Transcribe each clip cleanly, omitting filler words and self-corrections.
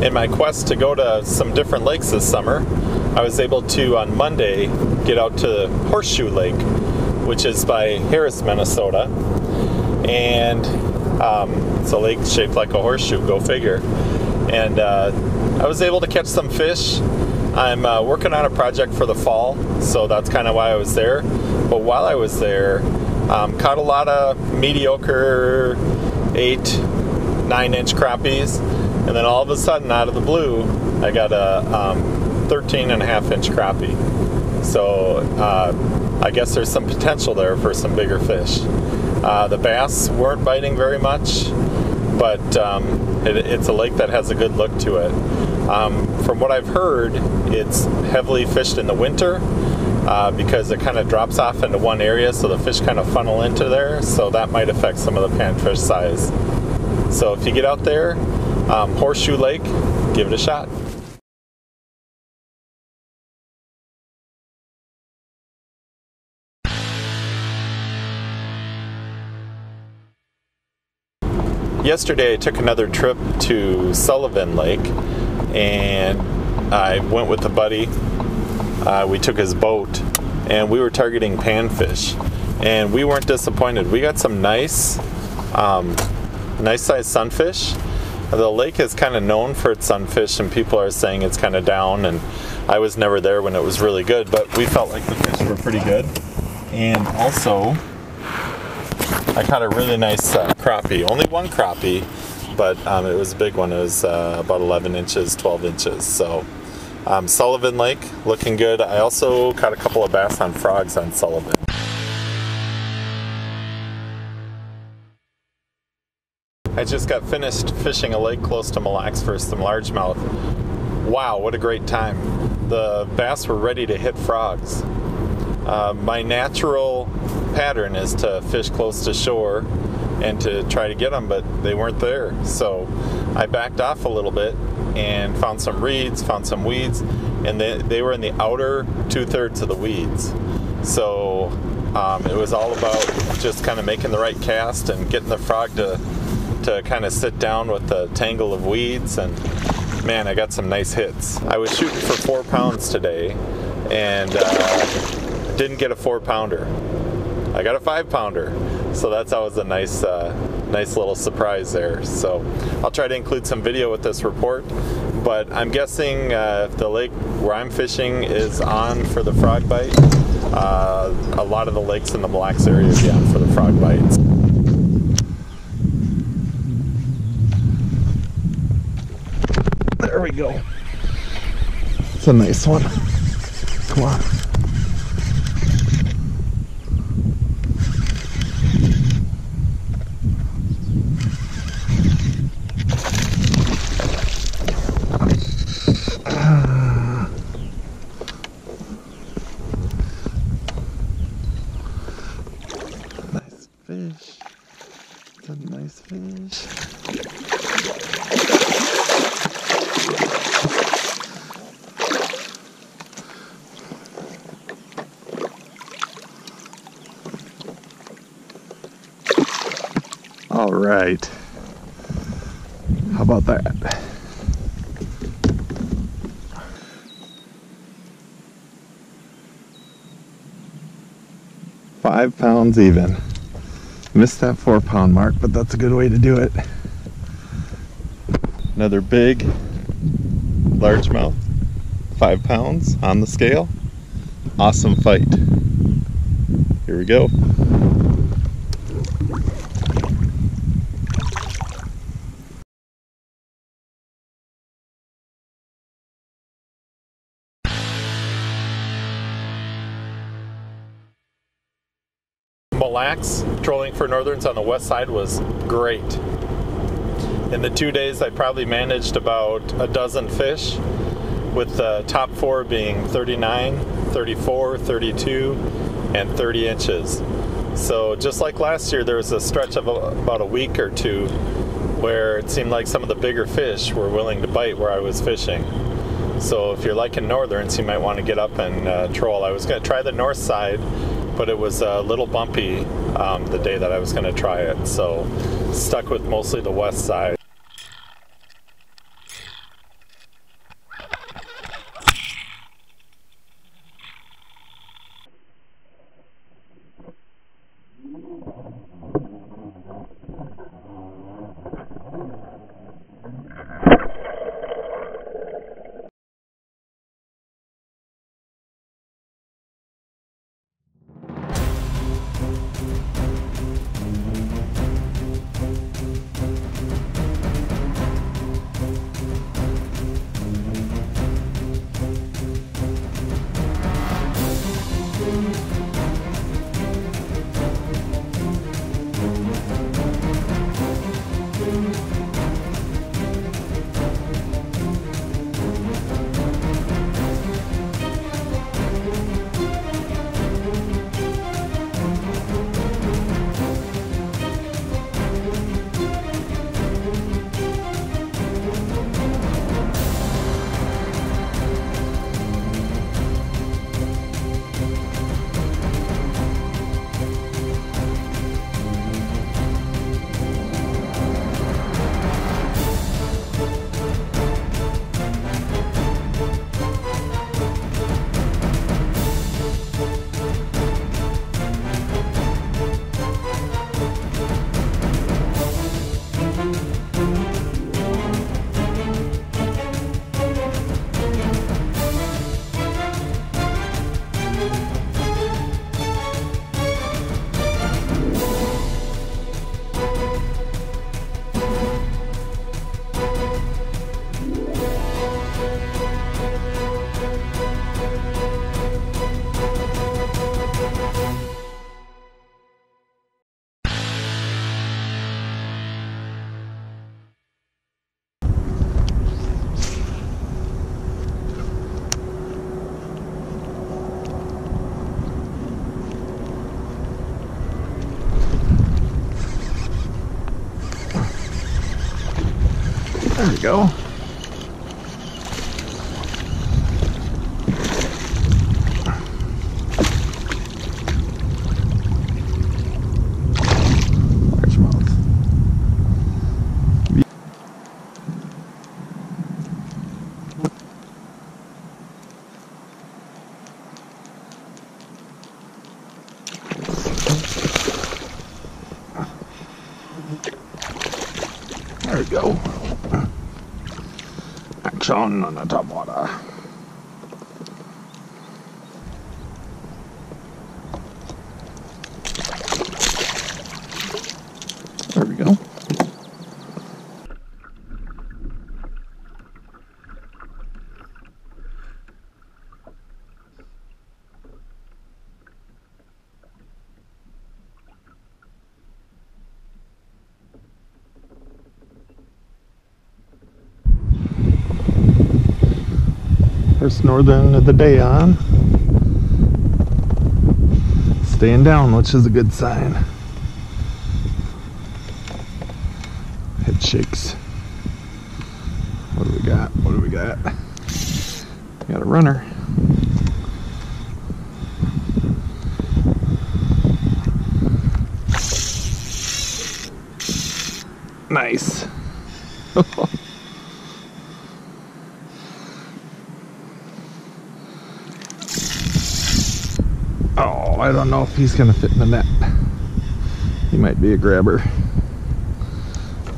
in my quest to go to some different lakes this summer, I was able to, on Monday, get out to Horseshoe Lake, which is by Harris, Minnesota. And it's a lake shaped like a horseshoe, go figure. And I was able to catch some fish. I'm working on a project for the fall, so that's kind of why I was there. But while I was there, caught a lot of mediocre 8-9 inch crappies, and then all of a sudden, out of the blue, I got a 13.5 inch crappie. So I guess there's some potential there for some bigger fish. The bass weren't biting very much, but it's a lake that has a good look to it. From what I've heard, it's heavily fished in the winter because it kind of drops off into one area, so the fish kind of funnel into there, so that might affect some of the panfish size. So if you get out there, Horseshoe Lake, give it a shot. Yesterday I took another trip to Sullivan Lake, and I went with a buddy. We took his boat, and we were targeting panfish, and we weren't disappointed. We got some nice sized sunfish. The lake is kind of known for its sunfish, and people are saying it's kind of down, and I was never there when it was really good, but we felt like the fish were pretty good. And also, I caught a really nice crappie. Only one crappie, but it was a big one. It was about 11 inches, 12 inches. So Sullivan Lake, looking good. I also caught a couple of bass on frogs on Sullivan. I just got finished fishing a lake close to Mille Lacs for some largemouth. Wow, what a great time. The bass were ready to hit frogs. My natural pattern is to fish close to shore and to try to get them, but they weren't there. So I backed off a little bit and found some reeds, found some weeds, and they were in the outer 2/3 of the weeds. So it was all about just kind of making the right cast and getting the frog to kind of sit down with the tangle of weeds, and man, I got some nice hits. I was shooting for 4 pounds today, and didn't get a 4-pounder. I got a 5-pounder, so that's always a nice little surprise there. So I'll try to include some video with this report, but I'm guessing if the lake where I'm fishing is on for the frog bite, a lot of the lakes in the Mille Lacs area will be on for the frog bites. There we go. It's a nice one. Come on. Nice fish. It's a nice fish. All right, how about that? $5 pounds even. Missed that 4-pound mark, but that's a good way to do it. Another big largemouth, 5 pounds on the scale. Awesome fight. Here we go. Mille Lacs, trolling for northerns on the west side was great. In the 2 days I probably managed about a dozen fish, with the top 4 being 39, 34, 32, and 30 inches. So just like last year, there was a stretch of about a week or two where it seemed like some of the bigger fish were willing to bite where I was fishing. So if you're liking northerns, you might want to get up and troll. I was going to try the north side, but it was a little bumpy the day that I was going to try it, so stuck with mostly the west side. go. Largemouth. There we go. Action on the top water. There we go. First northern of the day on. Staying down, which is a good sign. Head shakes. What do we got? What do we got? We got a runner. Nice. Oh, I don't know if he's gonna fit in the net. He might be a grabber.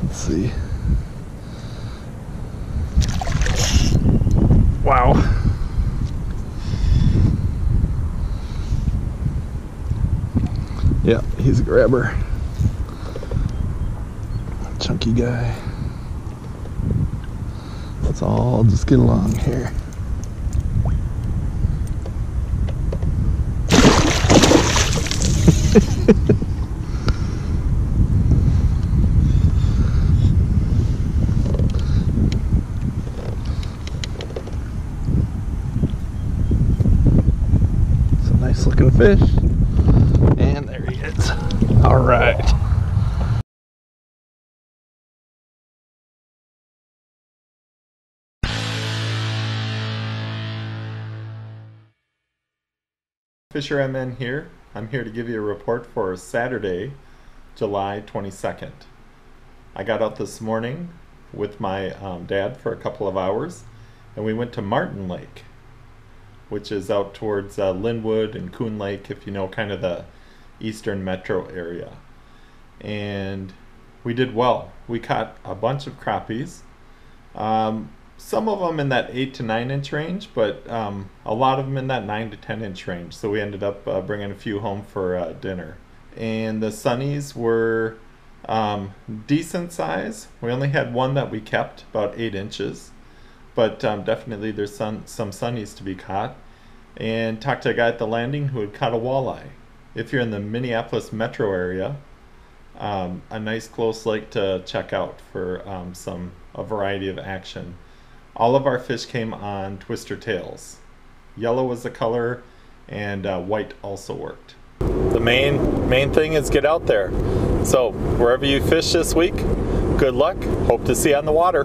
Let's see. Wow. Yeah, he's a grabber. Chunky guy. Let's all just get along here. It's a nice looking fish. And there he is. All right. FisherMN here. I'm here to give you a report for Saturday, July 22nd. I got out this morning with my dad for a couple of hours, and we went to Martin Lake, which is out towards Linwood and Coon Lake, if you know kind of the eastern metro area. And we did well. We caught a bunch of crappies. Some of them in that 8 to 9 inch range, but a lot of them in that 9 to 10 inch range. So we ended up bringing a few home for dinner. And the sunnies were decent size. We only had one that we kept, about 8 inches. But definitely there's some sunnies to be caught. And talked to a guy at the landing who had caught a walleye. If you're in the Minneapolis Metro Area, a nice close lake to check out for a variety of action. All of our fish came on twister tails. Yellow was the color, and white also worked. The main thing is get out there. So wherever you fish this week, good luck. Hope to see you on the water.